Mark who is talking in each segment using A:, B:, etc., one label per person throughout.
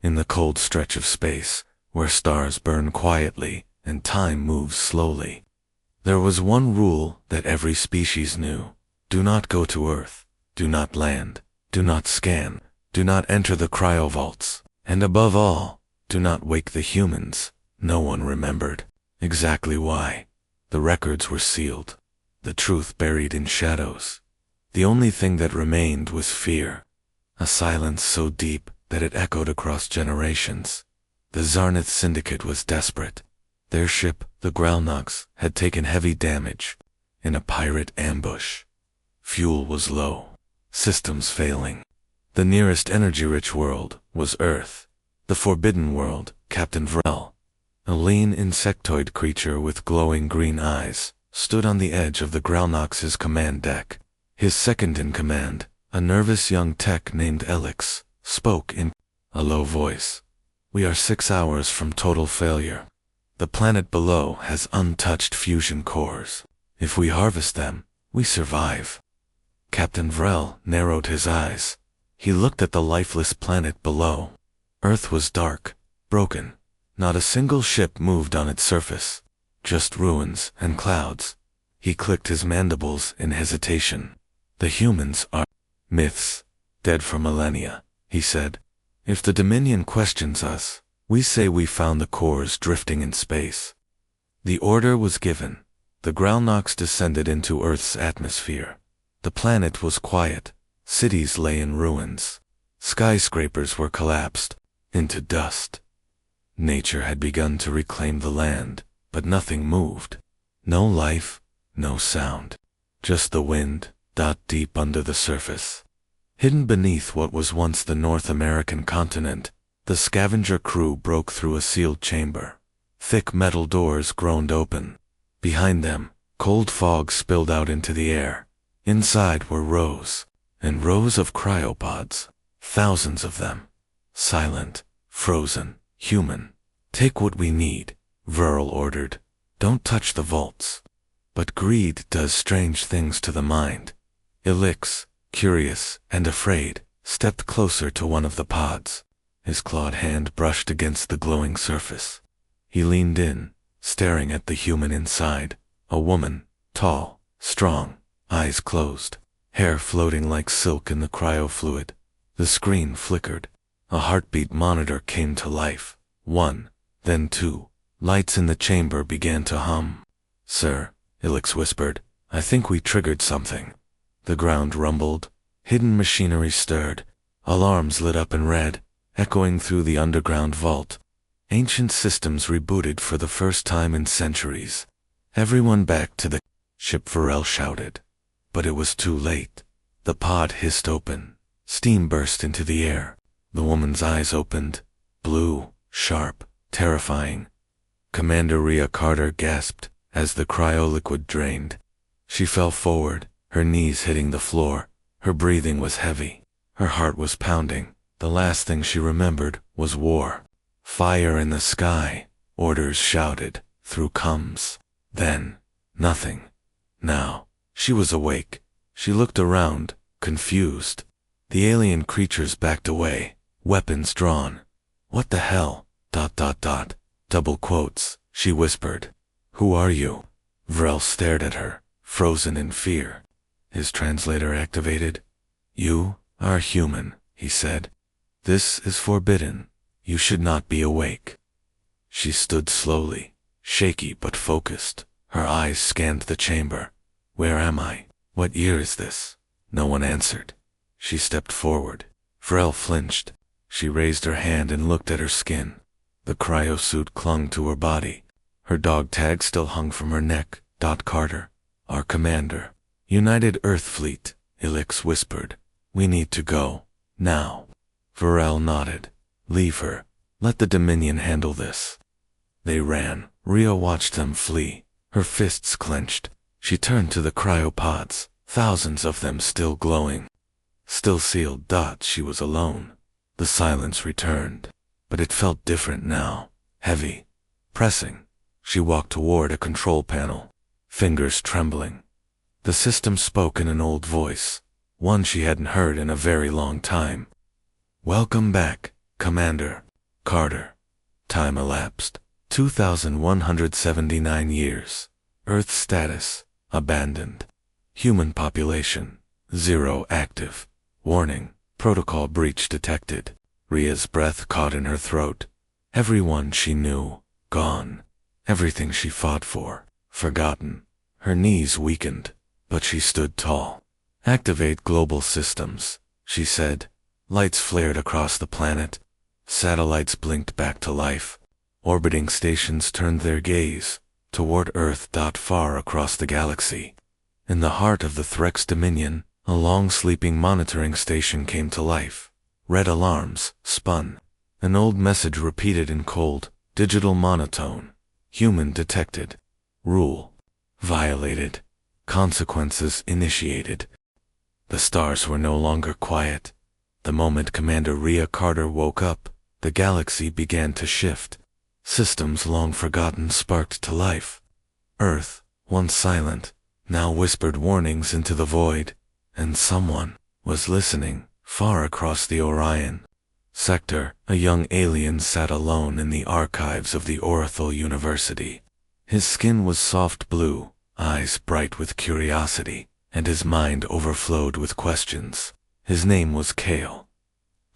A: in the cold stretch of space, where stars burn quietly and time moves slowly. There was one rule that every species knew. Do not go to Earth. Do not land. Do not scan. Do not enter the cryovaults. And above all, do not wake the humans. No one remembered exactly why. The records were sealed, the truth buried in shadows. The only thing that remained was fear, a silence so deep that it echoed across generations. The Zarnith Syndicate was desperate. Their ship, the Gralnox, had taken heavy damage in a pirate ambush. Fuel was low, systems failing. The nearest energy-rich world was Earth. The forbidden world, Captain Vrel, a lean insectoid creature with glowing green eyes, stood on the edge of the Gralnox's command deck. His second in command, a nervous young tech named Elix, spoke in a low voice. We are 6 hours from total failure. The planet below has untouched fusion cores. If we harvest them, we survive. Captain Vrel narrowed his eyes. He looked at the lifeless planet below. Earth was dark, broken. Not a single ship moved on its surface. Just ruins and clouds. He clicked his mandibles in hesitation. The humans are myths, dead for millennia, he said. If the Dominion questions us, we say we found the cores drifting in space. The order was given. The Gralnox descended into Earth's atmosphere. The planet was quiet. Cities lay in ruins. Skyscrapers were collapsed into dust. Nature had begun to reclaim the land, but nothing moved. No life, no sound. Just the wind, deep under the surface. Hidden beneath what was once the North American continent, the scavenger crew broke through a sealed chamber. Thick metal doors groaned open. Behind them, cold fog spilled out into the air. Inside were rows and rows of cryopods, thousands of them. Silent, frozen, human. Take what we need, Vrel ordered. Don't touch the vaults. But greed does strange things to the mind. Elix, curious and afraid, stepped closer to one of the pods. His clawed hand brushed against the glowing surface. He leaned in, staring at the human inside, a woman, tall, strong, eyes closed, hair floating like silk in the cryofluid. The screen flickered. A heartbeat monitor came to life. 1, then 2. Lights in the chamber began to hum. Sir, Elix whispered, I think we triggered something. The ground rumbled. Hidden machinery stirred. Alarms lit up in red, echoing through the underground vault. Ancient systems rebooted for the first time in centuries. Everyone back to the ship, Vrel shouted. But it was too late. The pod hissed open. Steam burst into the air. The woman's eyes opened. Blue, sharp, terrifying. Commander Rhea Carter gasped as the cryoliquid drained. She fell forward, her knees hitting the floor. Her breathing was heavy. Her heart was pounding. The last thing she remembered was war. Fire in the sky, orders shouted through coms. Then, nothing. Now, she was awake. She looked around, confused. The alien creatures backed away, weapons drawn. What the hell? ... Double quotes, she whispered. Who are you? Vrel stared at her, frozen in fear. His translator activated. You are human, he said. This is forbidden. You should not be awake. She stood slowly, shaky but focused. Her eyes scanned the chamber. Where am I? What year is this? No one answered. She stepped forward. Vrel flinched. She raised her hand and looked at her skin. The cryosuit clung to her body. Her dog tag still hung from her neck. Carter, our commander. United Earth Fleet, Elix whispered. We need to go. Now. Vrel nodded. Leave her. Let the Dominion handle this. They ran. Rhea watched them flee. Her fists clenched. She turned to the cryopods, thousands of them still glowing. Still sealed. She was alone. The silence returned. But it felt different now. Heavy. Pressing. She walked toward a control panel, fingers trembling. The system spoke in an old voice, one she hadn't heard in a very long time. Welcome back, Commander. Carter. Time elapsed. 2,179 years. Earth status, abandoned. Human population, 0 active. Warning, protocol breach detected. Rhea's breath caught in her throat. Everyone she knew, gone. Everything she fought for, forgotten. Her knees weakened, but she stood tall. Activate global systems, she said. Lights flared across the planet. Satellites blinked back to life. Orbiting stations turned their gaze toward Earth. Far across the galaxy. In the heart of the Threx Dominion, a long-sleeping monitoring station came to life. Red alarms spun. An old message repeated in cold, digital monotone. Human detected. Rule violated. Consequences initiated. The stars were no longer quiet. The moment Commander Rhea Carter woke up, the galaxy began to shift. Systems long forgotten sparked to life. Earth, once silent, now whispered warnings into the void, and someone was listening far across the Orion sector. A young alien sat alone in the archives of the Orthol University. His skin was soft blue, eyes bright with curiosity, and his mind overflowed with questions. His name was Kale.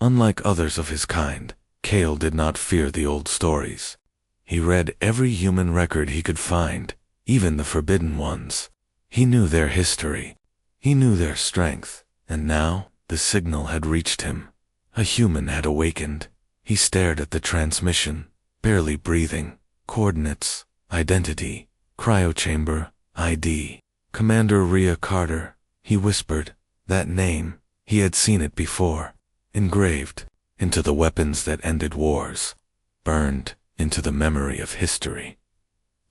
A: Unlike others of his kind, Kale did not fear the old stories. He read every human record he could find, even the forbidden ones. He knew their history. He knew their strength, and now the signal had reached him. A human had awakened. He stared at the transmission, barely breathing. Coordinates, identity, cryochamber, ID. Commander Rhea Carter, he whispered. That name, he had seen it before. Engraved into the weapons that ended wars. Burned into the memory of history.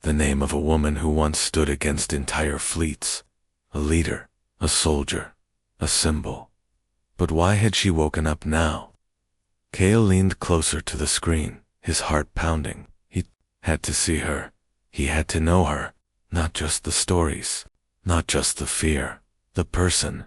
A: The name of a woman who once stood against entire fleets. A leader, a soldier, a symbol. But why had she woken up now? Kale leaned closer to the screen, his heart pounding. He had to see her. He had to know her. Not just the stories. Not just the fear. The person.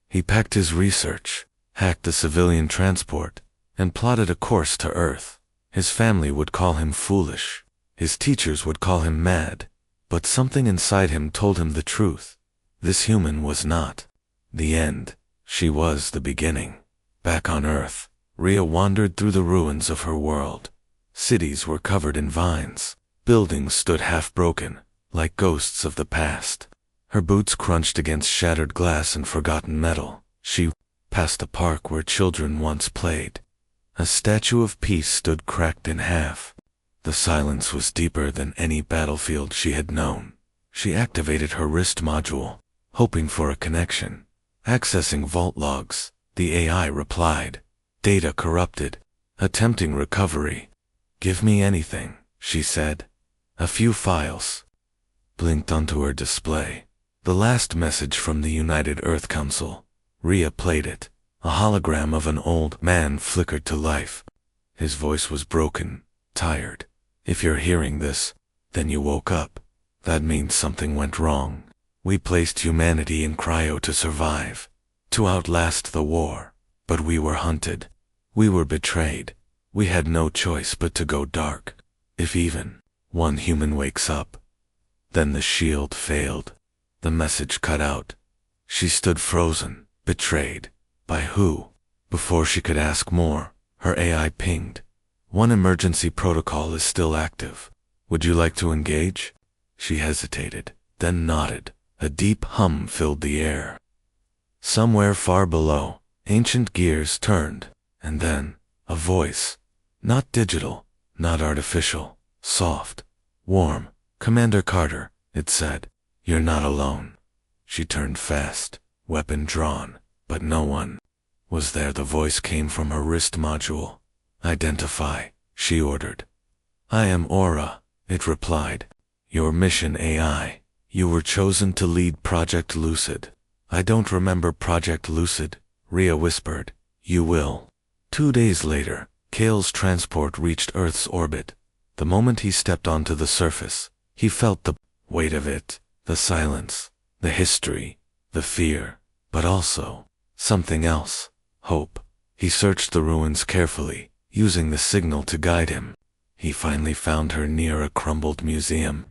A: He packed his research, hacked the civilian transport, and plotted a course to Earth. His family would call him foolish. His teachers would call him mad. But something inside him told him the truth. This human was not the end. She was the beginning. Back on Earth, Rhea wandered through the ruins of her world. Cities were covered in vines. Buildings stood half-broken, like ghosts of the past. Her boots crunched against shattered glass and forgotten metal. She passed a park where children once played. A statue of peace stood cracked in half. The silence was deeper than any battlefield she had known. She activated her wrist module, hoping for a connection. Accessing vault logs, the AI replied. Data corrupted. Attempting recovery. Give me anything, she said. A few files blinked onto her display. The last message from the United Earth Council. Rhea played it. A hologram of an old man flickered to life. His voice was broken, tired. If you're hearing this, then you woke up. That means something went wrong. We placed humanity in cryo to survive, to outlast the war. But we were hunted. We were betrayed. We had no choice but to go dark. If even one human wakes up. Then the shield failed. The message cut out. She stood frozen, betrayed. By who? Before she could ask more, her AI pinged. One emergency protocol is still active. Would you like to engage? She hesitated, then nodded. A deep hum filled the air. Somewhere far below, ancient gears turned, and then, a voice. Not digital, not artificial, soft, warm. Commander Carter, it said. You're not alone. She turned fast, weapon drawn, but no one was there. The voice came from her wrist module. Identify, she ordered. I am Aura, it replied. Your mission AI. You were chosen to lead Project Lucid. I don't remember Project Lucid, Rhea whispered. You will. 2 days later, Kale's transport reached Earth's orbit. The moment he stepped onto the surface, he felt the weight of it, the silence, the history, the fear, but also something else, hope. He searched the ruins carefully, using the signal to guide him. He finally found her near a crumbled museum.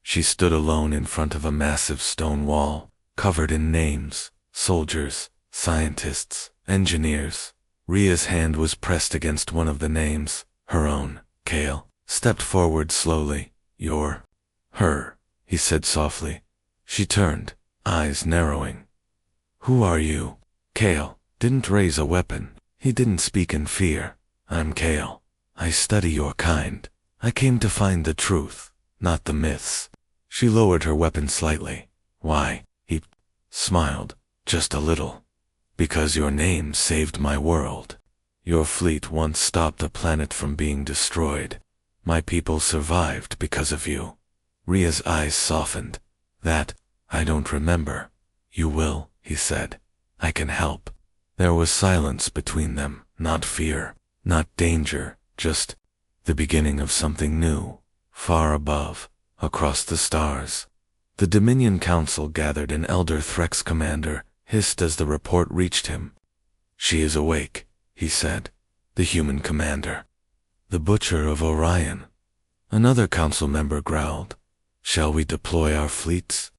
A: She stood alone in front of a massive stone wall, covered in names, soldiers, scientists, engineers. Rhea's hand was pressed against one of the names, her own. Cale stepped forward slowly. "You're her," he said softly. She turned, eyes narrowing. "Who are you?" Cale didn't raise a weapon. He didn't speak in fear. "I'm Cale. I study your kind. I came to find the truth, not the myths." She lowered her weapon slightly. "Why?" He smiled, just a little. "Because your name saved my world. Your fleet once stopped a planet from being destroyed. My people survived because of you." Rhea's eyes softened. "That, I don't remember." "You will," he said. "I can help." There was silence between them, not fear, not danger, just the beginning of something new, far above, across the stars. The Dominion Council gathered, and Elder Threx Commander hissed as the report reached him. "She is awake," he said. "The human commander. The Butcher of Orion." Another council member growled. "Shall we deploy our fleets?"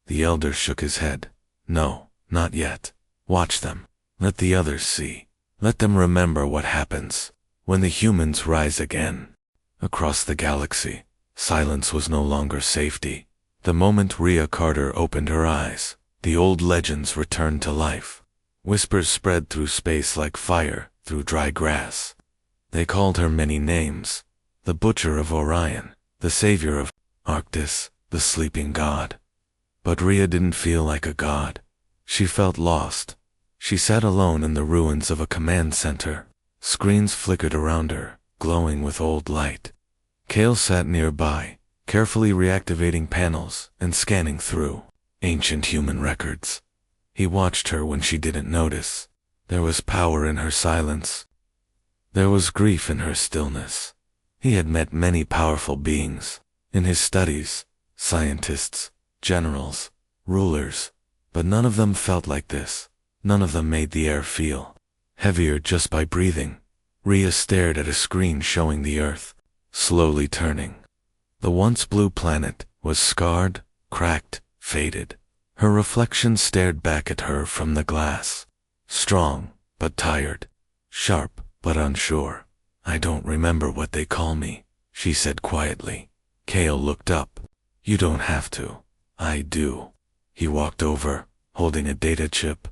A: The elder shook his head. "No, not yet. Watch them. Let the others see. Let them remember what happens when the humans rise again." Across the galaxy, silence was no longer safety. The moment Rhea Carter opened her eyes, the old legends returned to life. Whispers spread through space like fire through dry grass. They called her many names: the Butcher of Orion, the Savior of Arctis, the Sleeping God. But Rhea didn't feel like a god. She felt lost. She sat alone in the ruins of a command center. Screens flickered around her, glowing with old light. Cale sat nearby, carefully reactivating panels and scanning through ancient human records. He watched her when she didn't notice. There was power in her silence. There was grief in her stillness. He had met many powerful beings in his studies, scientists, generals, rulers, but none of them felt like this. None of them made the air feel heavier just by breathing. Rhea stared at a screen showing the Earth, slowly turning. The once blue planet was scarred, cracked, faded. Her reflection stared back at her from the glass. Strong, but tired. Sharp, but unsure. "I don't remember what they call me," she said quietly. Cale looked up. "You don't have to." "I do." He walked over, holding a data chip.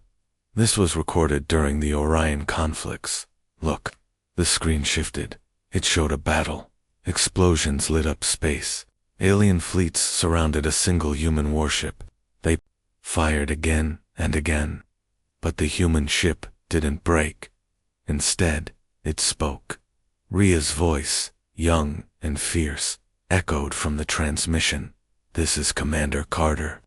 A: This was recorded during the Orion conflicts. "Look." The screen shifted. It showed a battle. Explosions lit up space. Alien fleets surrounded a single human warship. They fired again and again. But the human ship didn't break. Instead, it spoke. Rhea's voice, young and fierce, echoed from the transmission. "This is Commander Carter.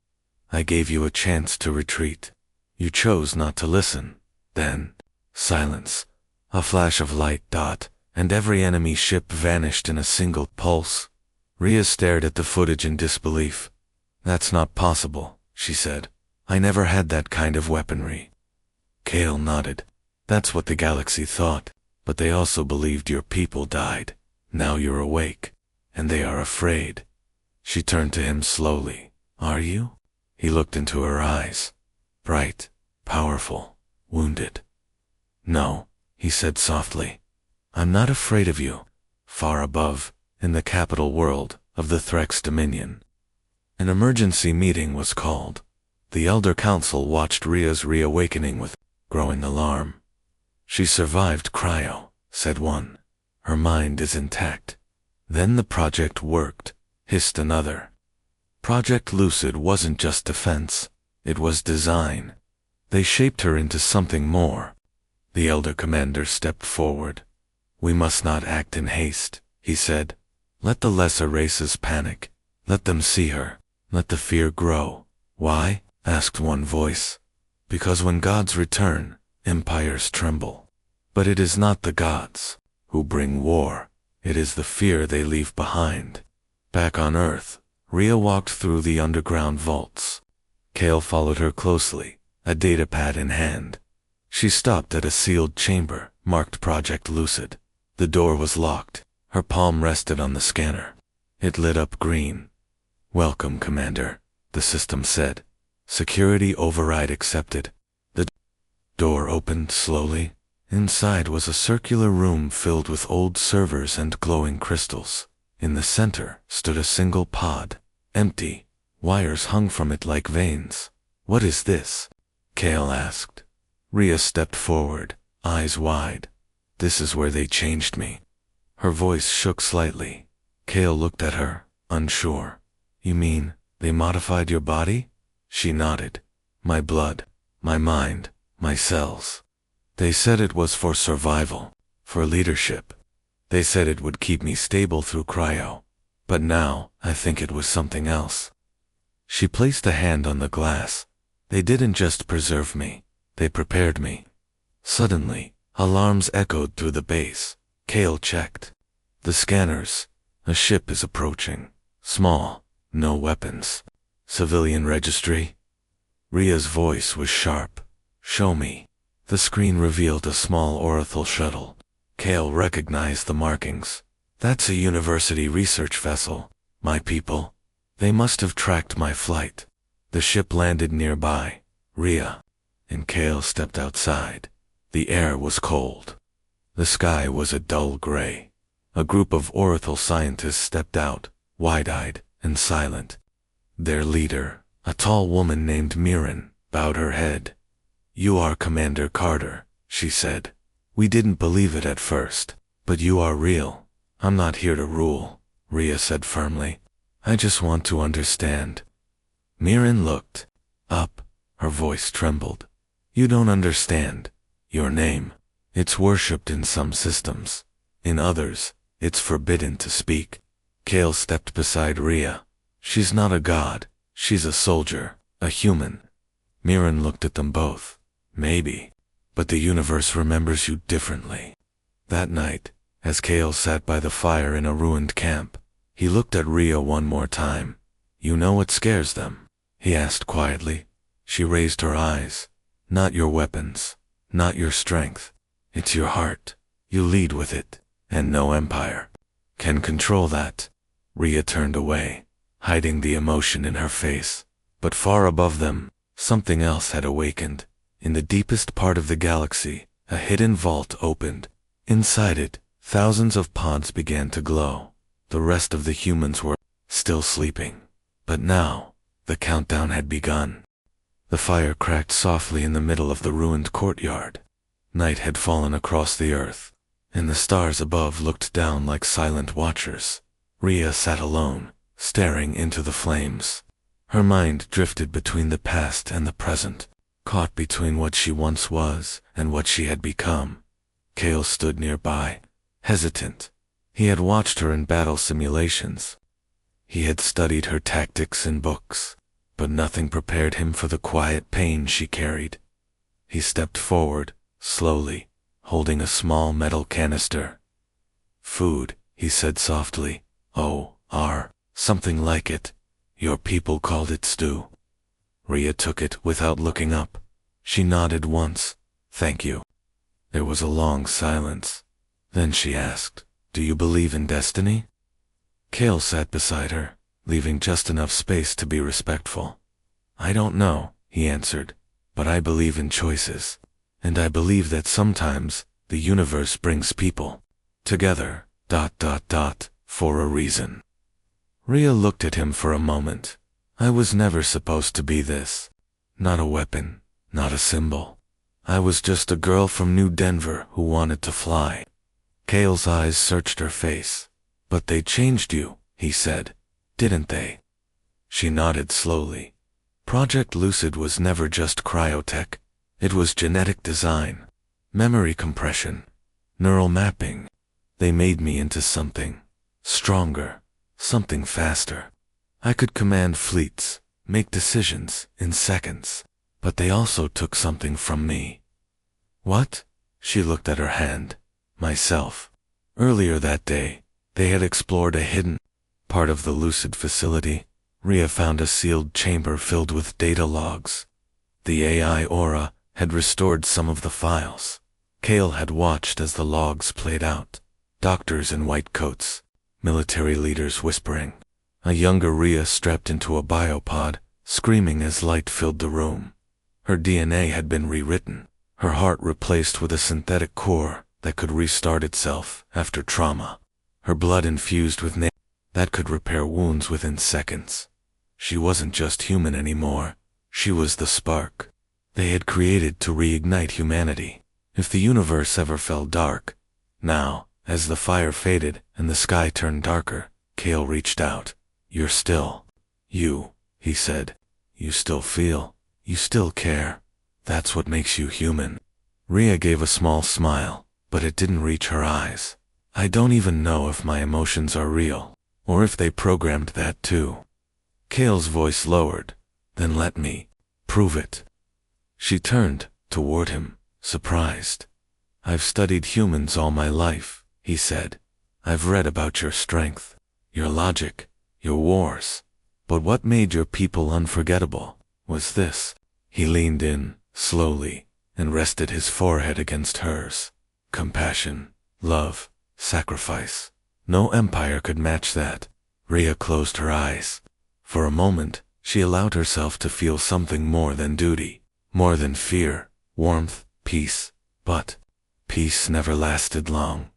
A: I gave you a chance to retreat. You chose not to listen." Then, silence. A flash of light dot, and every enemy ship vanished in a single pulse. Rhea stared at the footage in disbelief. "That's not possible," she said. "I never had that kind of weaponry." Cale nodded. "That's what the galaxy thought, but they also believed your people died. Now you're awake, and they are afraid." She turned to him slowly. "Are you?" He looked into her eyes. Bright, powerful, wounded. "No," he said softly. "I'm not afraid of you." Far above, in the capital world of the Threx Dominion, an emergency meeting was called. The Elder Council watched Rhea's reawakening with growing alarm. "She survived cryo," said one. "Her mind is intact." "Then the project worked," hissed another. Project Lucid wasn't just defense. It was design. They shaped her into something more. The Elder Commander stepped forward. "We must not act in haste," he said. "Let the lesser races panic. Let them see her. Let the fear grow." "Why?" asked one voice. "Because when gods return, empires tremble. But it is not the gods who bring war. It is the fear they leave behind." Back on Earth, Rhea walked through the underground vaults. Cale followed her closely, a datapad in hand. She stopped at a sealed chamber, marked Project Lucid. The door was locked. Her palm rested on the scanner. It lit up green. "Welcome, Commander," the system said. "Security override accepted." The door opened slowly. Inside was a circular room filled with old servers and glowing crystals. In the center stood a single pod, empty. Wires hung from it like veins. "What is this?" Kale asked. Rhea stepped forward, eyes wide. "This is where they changed me." Her voice shook slightly. Kale looked at her, unsure. "You mean, they modified your body?" She nodded. "My blood, my mind, my cells. They said it was for survival, for leadership. They said it would keep me stable through cryo. But now, I think it was something else." She placed a hand on the glass. "They didn't just preserve me, they prepared me." Suddenly, alarms echoed through the base. Kale checked. "The scanners. A ship is approaching. Small, no weapons. Civilian registry?" Rhea's voice was sharp. "Show me." The screen revealed a small orbital shuttle. Kale recognized the markings. "That's a university research vessel. My people. They must have tracked my flight." The ship landed nearby. Rhea and Kale stepped outside. The air was cold. The sky was a dull gray. A group of orbital scientists stepped out, wide-eyed and silent. Their leader, a tall woman named Mirren, bowed her head. "You are Commander Carter," she said. "We didn't believe it at first, but you are real." "I'm not here to rule," Rhea said firmly. "I just want to understand." Mirren looked up. Her voice trembled. "You don't understand. Your name. It's worshipped in some systems. In others, it's forbidden to speak." Kale stepped beside Rhea. "She's not a god. She's a soldier, a human." Mirren looked at them both. "Maybe. But the universe remembers you differently." That night, as Kale sat by the fire in a ruined camp, he looked at Rhea one more time. "You know what scares them?" he asked quietly. She raised her eyes. "Not your weapons, not your strength. It's your heart. You lead with it, and no empire can control that." Rhea turned away, hiding the emotion in her face. But far above them, something else had awakened. In the deepest part of the galaxy, a hidden vault opened. Inside it, thousands of pods began to glow. The rest of the humans were still sleeping. But now, the countdown had begun. The fire cracked softly in the middle of the ruined courtyard. Night had fallen across the earth, and the stars above looked down like silent watchers. Rhea sat alone, staring into the flames. Her mind drifted between the past and the present, caught between what she once was and what she had become. Kale stood nearby, hesitant. He had watched her in battle simulations. He had studied her tactics in books, but nothing prepared him for the quiet pain she carried. He stepped forward, slowly, holding a small metal canister. "Food," he said softly. Something like it. Your people called it stew." Rhea took it without looking up. She nodded once. "Thank you." There was a long silence. Then she asked, "Do you believe in destiny?" Kale sat beside her, leaving just enough space to be respectful. "I don't know," he answered, "but I believe in choices. And I believe that sometimes the universe brings people together, for a reason." Rhea looked at him for a moment. "I was never supposed to be this. Not a weapon, not a symbol. I was just a girl from New Denver who wanted to fly." Kale's eyes searched her face. "But they changed you," he said, "didn't they?" She nodded slowly. Project Lucid was never just cryotech. It was genetic design, memory compression, neural mapping. They made me into something stronger, something faster. I could command fleets, make decisions in seconds, but they also took something from me. "What?" She looked at her hand. "Myself." Earlier that day, they had explored a hidden part of the Lucid facility. Rhea found a sealed chamber filled with data logs. The AI aura had restored some of the files. Kale had watched as the logs played out. doctors in white coats, military leaders whispering. A younger Rhea stepped into a biopod, screaming as light filled the room. Her DNA had been rewritten, her heart replaced with a synthetic core that could restart itself after trauma, her blood infused with that could repair wounds within seconds. She wasn't just human anymore, she was the spark they had created to reignite humanity. If the universe ever fell dark, now, as the fire faded and the sky turned darker, Kale reached out. "You're still you," he said. "You still feel, you still care. That's what makes you human." Rhea gave a small smile, but it didn't reach her eyes. "I don't even know if my emotions are real, or if they programmed that too." Kale's voice lowered. "Then let me prove it." She turned toward him, surprised. "I've studied humans all my life," he said. "I've read about your strength, your logic, your wars. But what made your people unforgettable was this." He leaned in, slowly, and rested his forehead against hers. "Compassion, love, sacrifice. No empire could match that." Rhea closed her eyes. For a moment, she allowed herself to feel something more than duty, more than fear, warmth, peace. But peace never lasted long.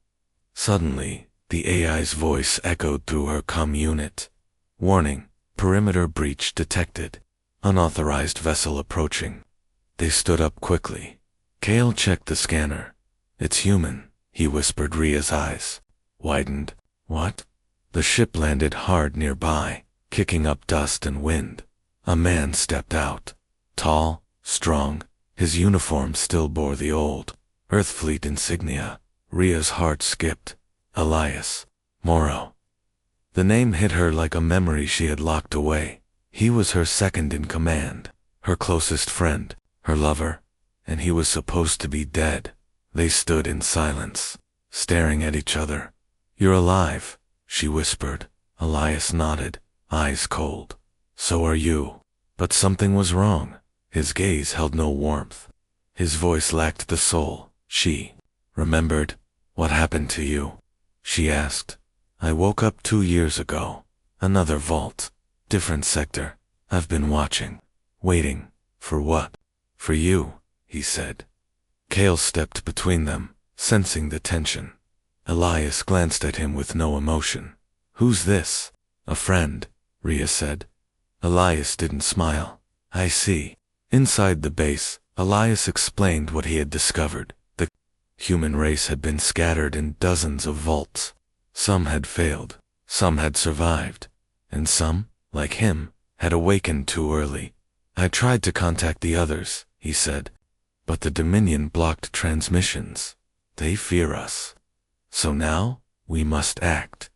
A: Suddenly, the AI's voice echoed through her comm unit. "Warning, perimeter breach detected. Unauthorized vessel approaching." They stood up quickly. Kale checked the scanner. "It's human," he whispered. Rhea's eyes widened. "What?" The ship landed hard nearby, kicking up dust and wind. A man stepped out. Tall, strong, his uniform still bore the old Earthfleet insignia. Rhea's heart skipped. Elias Morrow. The name hit her like a memory she had locked away. He was her second in command, her closest friend, her lover, and he was supposed to be dead. They stood in silence, staring at each other. "You're alive," she whispered. Elias nodded, eyes cold. "So are you." But something was wrong. His gaze held no warmth. His voice lacked the soul. "She remembered what happened to you?" she asked. "I woke up 2 years ago. Another vault. Different sector. I've been watching. Waiting. For what?" "For you," he said. Kale stepped between them, sensing the tension. Elias glanced at him with no emotion. "Who's this?" "A friend," Rhea said. Elias didn't smile. "I see." Inside the base, Elias explained what he had discovered. The human race had been scattered in dozens of vaults. Some had failed, some had survived, and some, like him, had awakened too early. "I tried to contact the others," he said, "but the Dominion blocked transmissions. They fear us. So now, we must act."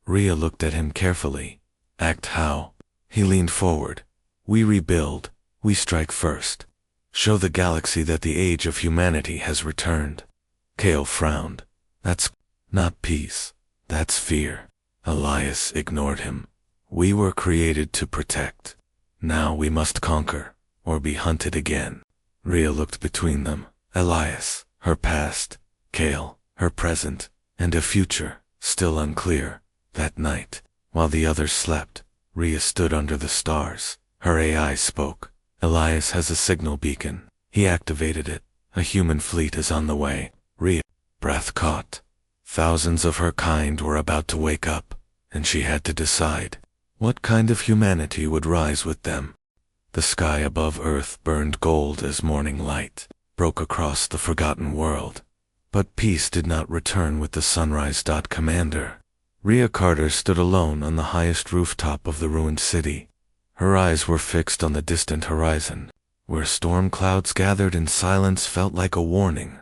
A: Rhea looked at him carefully. "Act how?" He leaned forward. "We rebuild. We strike first. Show the galaxy that the age of humanity has returned." Kale frowned. "That's not peace. That's fear." Elias ignored him. "We were created to protect. Now we must conquer, or be hunted again." Rhea looked between them. Elias, her past. Kale, her present, and a future, still unclear. That night, while the others slept, Rhea stood under the stars. Her AI spoke. "Elias has a signal beacon. He activated it. A human fleet is on the way." Rhea breath caught. Thousands of her kind were about to wake up, and she had to decide what kind of humanity would rise with them. The sky above Earth burned gold as morning light broke across the forgotten world. But peace did not return with the sunrise. Commander Rhea Carter stood alone on the highest rooftop of the ruined city. Her eyes were fixed on the distant horizon, where storm clouds gathered and silence felt like a warning.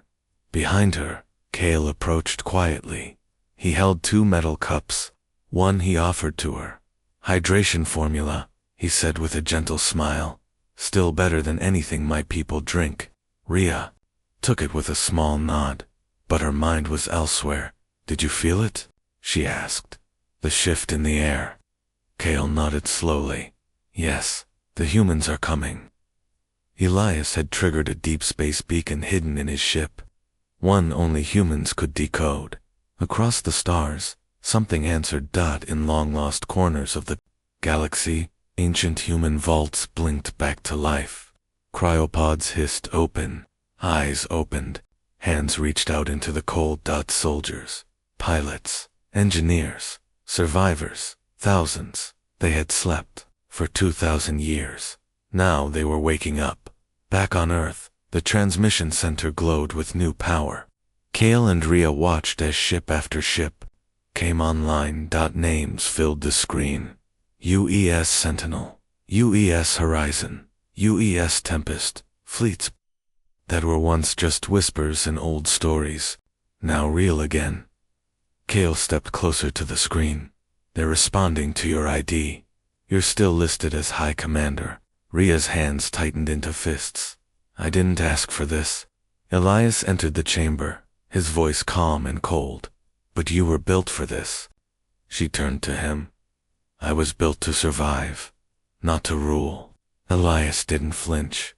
A: Behind her, Kale approached quietly. He held 2 metal cups. One he offered to her. "Hydration formula," he said with a gentle smile. "Still better than anything my people drink." Rhea took it with a small nod, but her mind was elsewhere. "Did you feel it?" she asked. "The shift in the air." Kale nodded slowly. "Yes, the humans are coming." Elias had triggered a deep space beacon hidden in his ship. One only humans could decode. Across the stars, something answered. In long-lost corners of the galaxy, ancient human vaults blinked back to life. Cryopods hissed open, eyes opened, hands reached out into the cold. Soldiers, pilots, engineers, survivors, thousands. They had slept for 2,000 years. Now they were waking up. Back on Earth, the transmission center glowed with new power. Kale and Rhea watched as ship after ship came online. Names filled the screen. UES Sentinel, UES Horizon, UES Tempest, fleets that were once just whispers and old stories, now real again. Kale stepped closer to the screen. They're responding to your ID. You're still listed as High Commander. Rhea's hands tightened into fists. I didn't ask for this. Elias entered the chamber, his voice calm and cold. But you were built for this. She turned to him. I was built to survive, not to rule. Elias didn't flinch.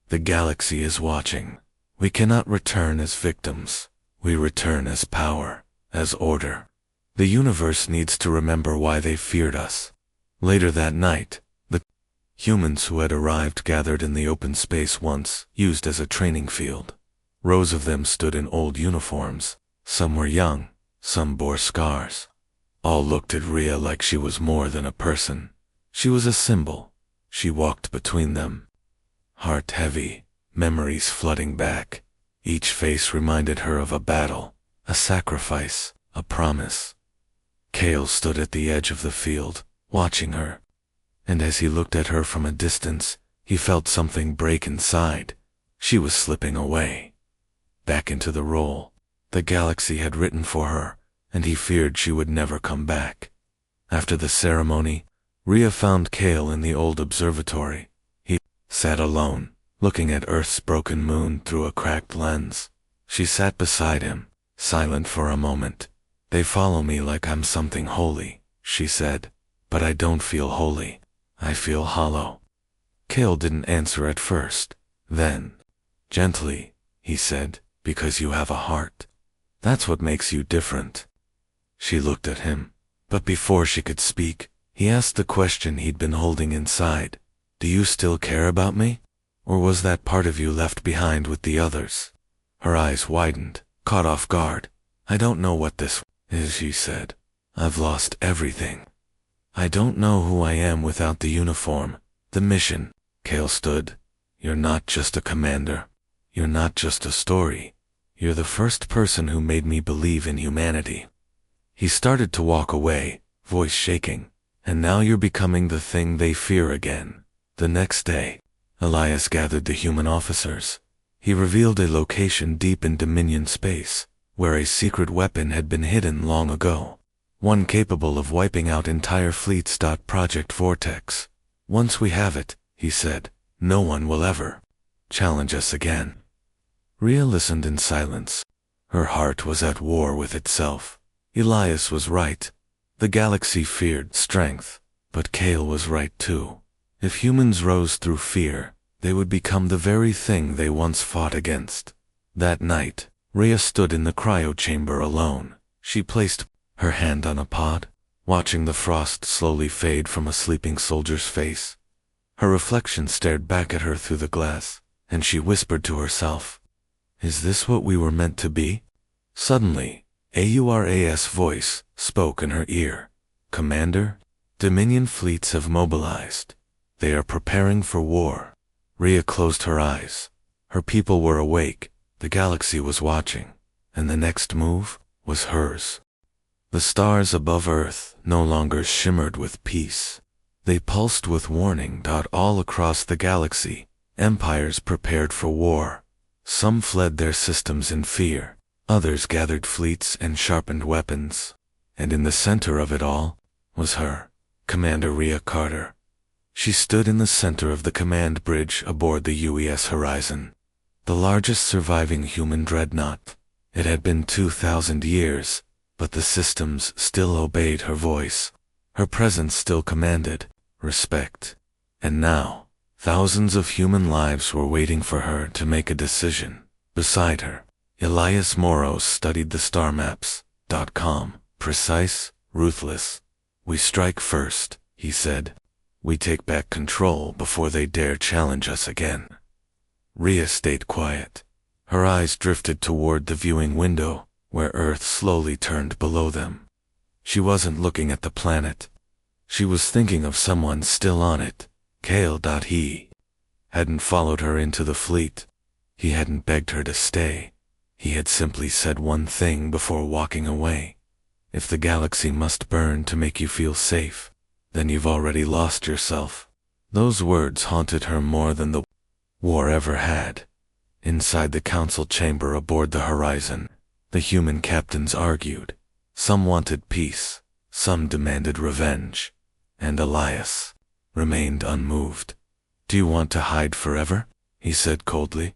A: The galaxy is watching. We cannot return as victims. We return as power, as order. The universe needs to remember why they feared us. Later that night, the humans who had arrived gathered in the open space once used as a training field. Rows of them stood in old uniforms. Some were young, some bore scars. All looked at Rhea like she was more than a person. She was a symbol. She walked between them, heart heavy, memories flooding back. Each face reminded her of a battle, a sacrifice, a promise. Kale stood at the edge of the field, watching her. And as he looked at her from a distance, he felt something break inside. She was slipping away, back into the role the galaxy had written for her, and he feared she would never come back. After the ceremony, Rhea found Kale in the old observatory. He sat alone, looking at Earth's broken moon through a cracked lens. She sat beside him, silent for a moment. They follow me like I'm something holy, she said, but I don't feel holy. I feel hollow. Kale didn't answer at first. Then, gently, he said, because you have a heart. That's what makes you different. She looked at him, but before she could speak, he asked the question he'd been holding inside. Do you still care about me? Or was that part of you left behind with the others? Her eyes widened, caught off guard. I don't know what this is, she said. I've lost everything. I don't know who I am without the uniform, the mission. Kale stood. You're not just a commander. You're not just a story. You're the first person who made me believe in humanity. He started to walk away, voice shaking. And now you're becoming the thing they fear again. The next day, Elias gathered the human officers. He revealed a location deep in Dominion space, where a secret weapon had been hidden long ago. One capable of wiping out entire fleets. Project Vortex. Once we have it, he said, no one will ever challenge us again. Rhea listened in silence. Her heart was at war with itself. Elias was right. The galaxy feared strength, but Kale was right too. If humans rose through fear, they would become the very thing they once fought against. That night, Rhea stood in the cryo chamber alone. She placed her hand on a pod, watching the frost slowly fade from a sleeping soldier's face. Her reflection stared back at her through the glass, and she whispered to herself, "Is this what we were meant to be?" Suddenly, Aura's voice spoke in her ear. "Commander, Dominion fleets have mobilized. They are preparing for war." Rhea closed her eyes. Her people were awake, the galaxy was watching, and the next move was hers. The stars above Earth no longer shimmered with peace. They pulsed with warning. All across the galaxy, empires prepared for war. Some fled their systems in fear. Others gathered fleets and sharpened weapons. And in the center of it all was her, Commander Rhea Carter. She stood in the center of the command bridge aboard the UES Horizon, the largest surviving human dreadnought. It had been 2,000 years, but the systems still obeyed her voice. Her presence still commanded respect. And now, thousands of human lives were waiting for her to make a decision. Beside her, Elias Moros studied the star maps. Calm, precise, ruthless. We strike first, he said. We take back control before they dare challenge us again. Rhea stayed quiet. Her eyes drifted toward the viewing window, where Earth slowly turned below them. She wasn't looking at the planet. She was thinking of someone still on it. Kale. He hadn't followed her into the fleet. He hadn't begged her to stay. He had simply said one thing before walking away. If the galaxy must burn to make you feel safe, then you've already lost yourself. Those words haunted her more than the war ever had. Inside the council chamber aboard the Horizon, the human captains argued. Some wanted peace, some demanded revenge, and Elias remained unmoved. Do you want to hide forever? He said coldly.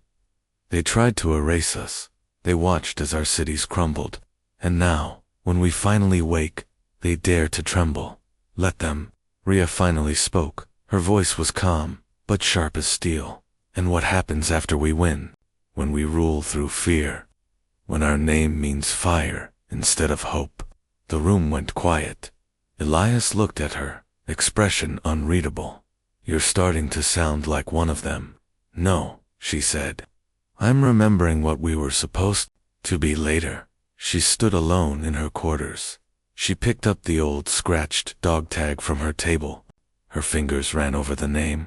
A: They tried to erase us. They watched as our cities crumbled. And now, when we finally wake, they dare to tremble. Let them. Rhea finally spoke. Her voice was calm, but sharp as steel. And what happens after we win? When we rule through fear? When our name means fire instead of hope? The room went quiet. Elias looked at her, expression unreadable. You're starting to sound like one of them. No, she said. I'm remembering what we were supposed to be later. She stood alone in her quarters. She picked up the old scratched dog tag from her table. Her fingers ran over the name.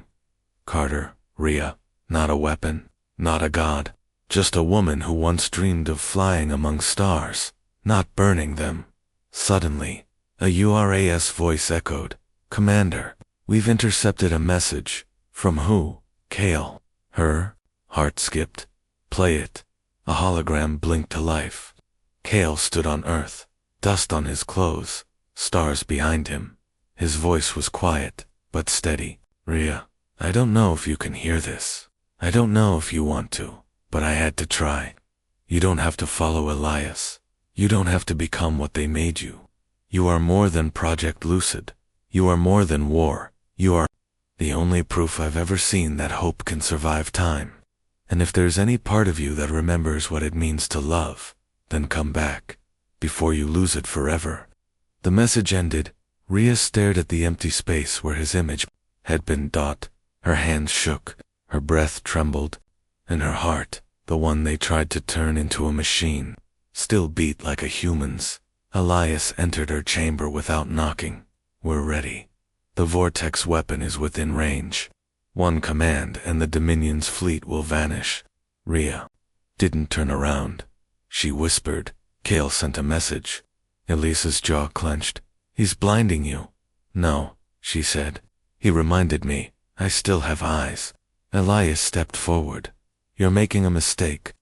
A: Carter, Rhea, not a weapon, not a god, just a woman who once dreamed of flying among stars, not burning them. Suddenly, a URAS voice echoed. Commander, we've intercepted a message. From who? Kale. Her heart skipped. Play it. A hologram blinked to life. Kale stood on Earth, dust on his clothes, stars behind him. His voice was quiet, but steady. Rhea, I don't know if you can hear this. I don't know if you want to, but I had to try. You don't have to follow Elias. You don't have to become what they made you. You are more than Project Lucid. You are more than war. You are the only proof I've ever seen that hope can survive time. And if there's any part of you that remembers what it means to love, then come back, before you lose it forever. The message ended. Rhea stared at the empty space where his image had been. Her hands shook, her breath trembled, and her heart, the one they tried to turn into a machine, still beat like a human's. Elias entered her chamber without knocking. We're ready. The vortex weapon is within range. One command and the Dominion's fleet will vanish. Rhea didn't turn around. She whispered. Kale sent a message. Elisa's jaw clenched. He's blinding you. No, she said. He reminded me. I still have eyes. Elias stepped forward. You're making a mistake.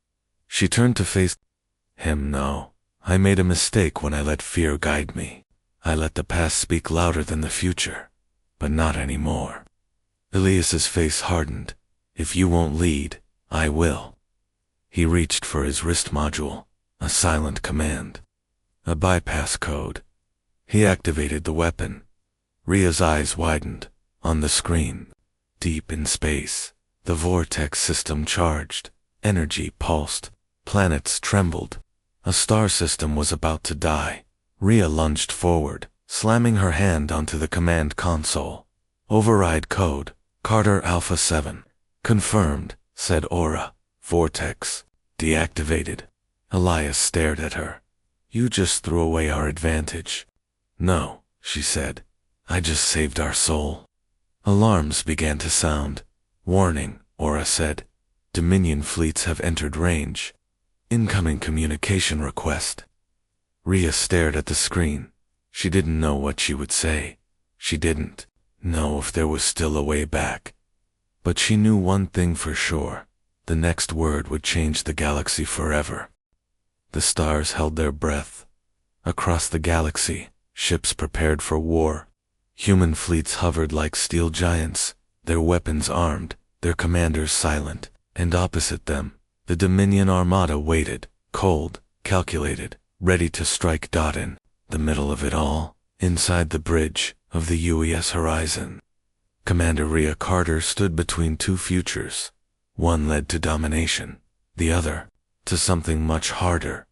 A: She turned to face him. No, I made a mistake when I let fear guide me. I let the past speak louder than the future. But not anymore. Elias's face hardened. If you won't lead, I will. He reached for his wrist module, a silent command, a bypass code. He activated the weapon. Rhea's eyes widened. On the screen, deep in space, the vortex system charged. Energy pulsed. Planets trembled. A star system was about to die. Rhea lunged forward, slamming her hand onto the command console. Override code, Carter Alpha 7. Confirmed, said Aura. Vortex deactivated. Elias stared at her. You just threw away our advantage. No, she said. I just saved our soul. Alarms began to sound. Warning, Aura said. Dominion fleets have entered range. Incoming communication request. Rhea stared at the screen. She didn't know what she would say. She didn't know if there was still a way back. But she knew one thing for sure. The next word would change the galaxy forever. The stars held their breath. Across the galaxy, ships prepared for war. Human fleets hovered like steel giants, their weapons armed, their commanders silent, and opposite them, the Dominion armada waited, cold, calculated, ready to strike. In the middle of it all, inside the bridge of the UES Horizon, Commander Rhea Carter stood between two futures. One led to domination, the other to something much harder,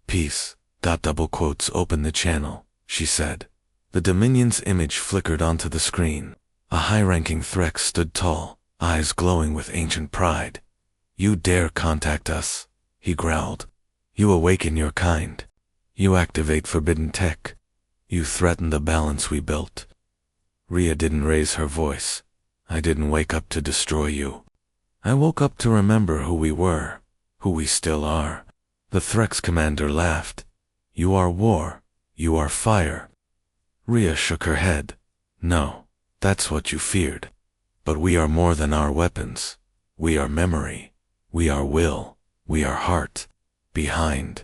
A: peace. Open the channel, she said. The Dominion's image flickered onto the screen. A high-ranking Threx stood tall, eyes glowing with ancient pride. You dare contact us, he growled. You awaken your kind. You activate forbidden tech. You threaten the balance we built. Rhea didn't raise her voice. I didn't wake up to destroy you. I woke up to remember who we were, who we still are. The Threx commander laughed. You are war. You are fire. Rhea shook her head. No, that's what you feared. But we are more than our weapons. We are memory. We are will. We are heart. Behind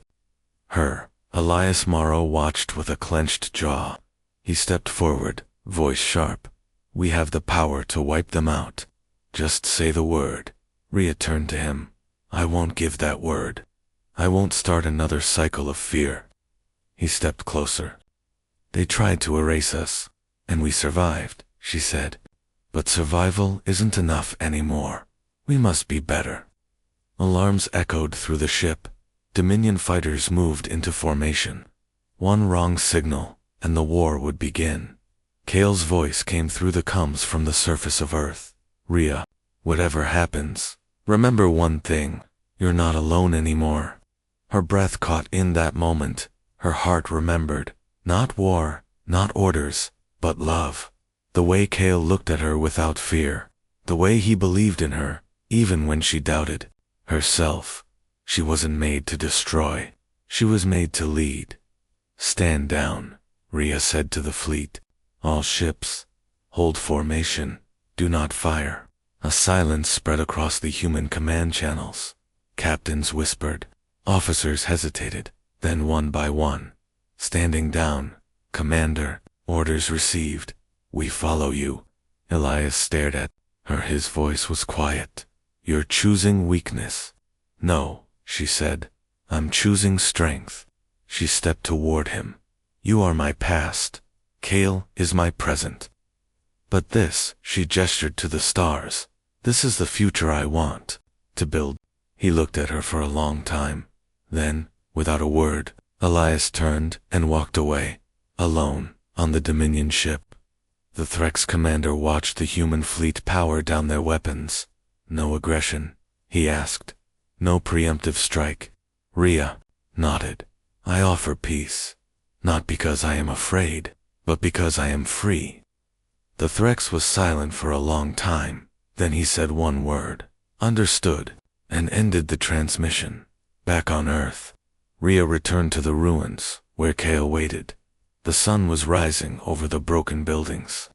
A: her, Elias Morrow watched with a clenched jaw. He stepped forward, voice sharp. We have the power to wipe them out. Just say the word. Rhea turned to him. I won't give that word. I won't start another cycle of fear. He stepped closer. They tried to erase us, and we survived, she said. But survival isn't enough anymore. We must be better. Alarms echoed through the ship. Dominion fighters moved into formation. One wrong signal, and the war would begin. Kale's voice came through the comms from the surface of Earth. Rhea, whatever happens, remember one thing. You're not alone anymore. Her breath caught in that moment. Her heart remembered. Not war, not orders, but love. The way Kale looked at her without fear. The way he believed in her, even when she doubted herself. She wasn't made to destroy. She was made to lead. Stand down, Rhea said to the fleet. All ships, hold formation. Do not fire. A silence spread across the human command channels. Captains whispered. Officers hesitated. Then one by one. Standing down. Commander, orders received. We follow you. Elias stared at her. His voice was quiet. You're choosing weakness. No, she said. I'm choosing strength. She stepped toward him. You are my past. Kale is my present. But this, she gestured to the stars. This is the future I want to build. He looked at her for a long time. Then, without a word, Elias turned and walked away, alone, on the Dominion ship. The Threx commander watched the human fleet power down their weapons. No aggression, he asked. No preemptive strike. Rhea nodded. I offer peace. Not because I am afraid, but because I am free. The Threx was silent for a long time. Then he said one word. Understood, and ended the transmission. Back on Earth, Rhea returned to the ruins, where Kale waited. The sun was rising over the broken buildings.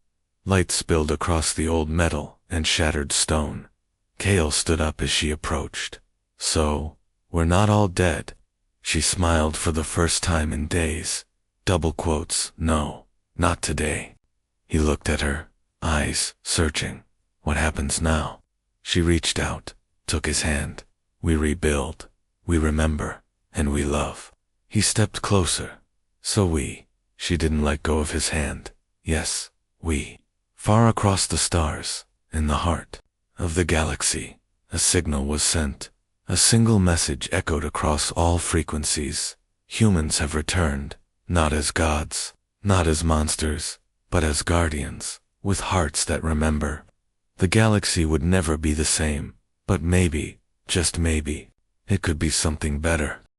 A: Light spilled across the old metal and shattered stone. Kale stood up as she approached. So, we're not all dead. She smiled for the first time in days. No, not today. He looked at her, eyes searching. What happens now? She reached out, took his hand. We rebuild. We remember, and we love. He stepped closer. She didn't let go of his hand. Yes, we. Far across the stars, in the heart of the galaxy, a signal was sent. A single message echoed across all frequencies. Humans have returned, not as gods, not as monsters, but as guardians, with hearts that remember. The galaxy would never be the same, but maybe, just maybe, it could be something better.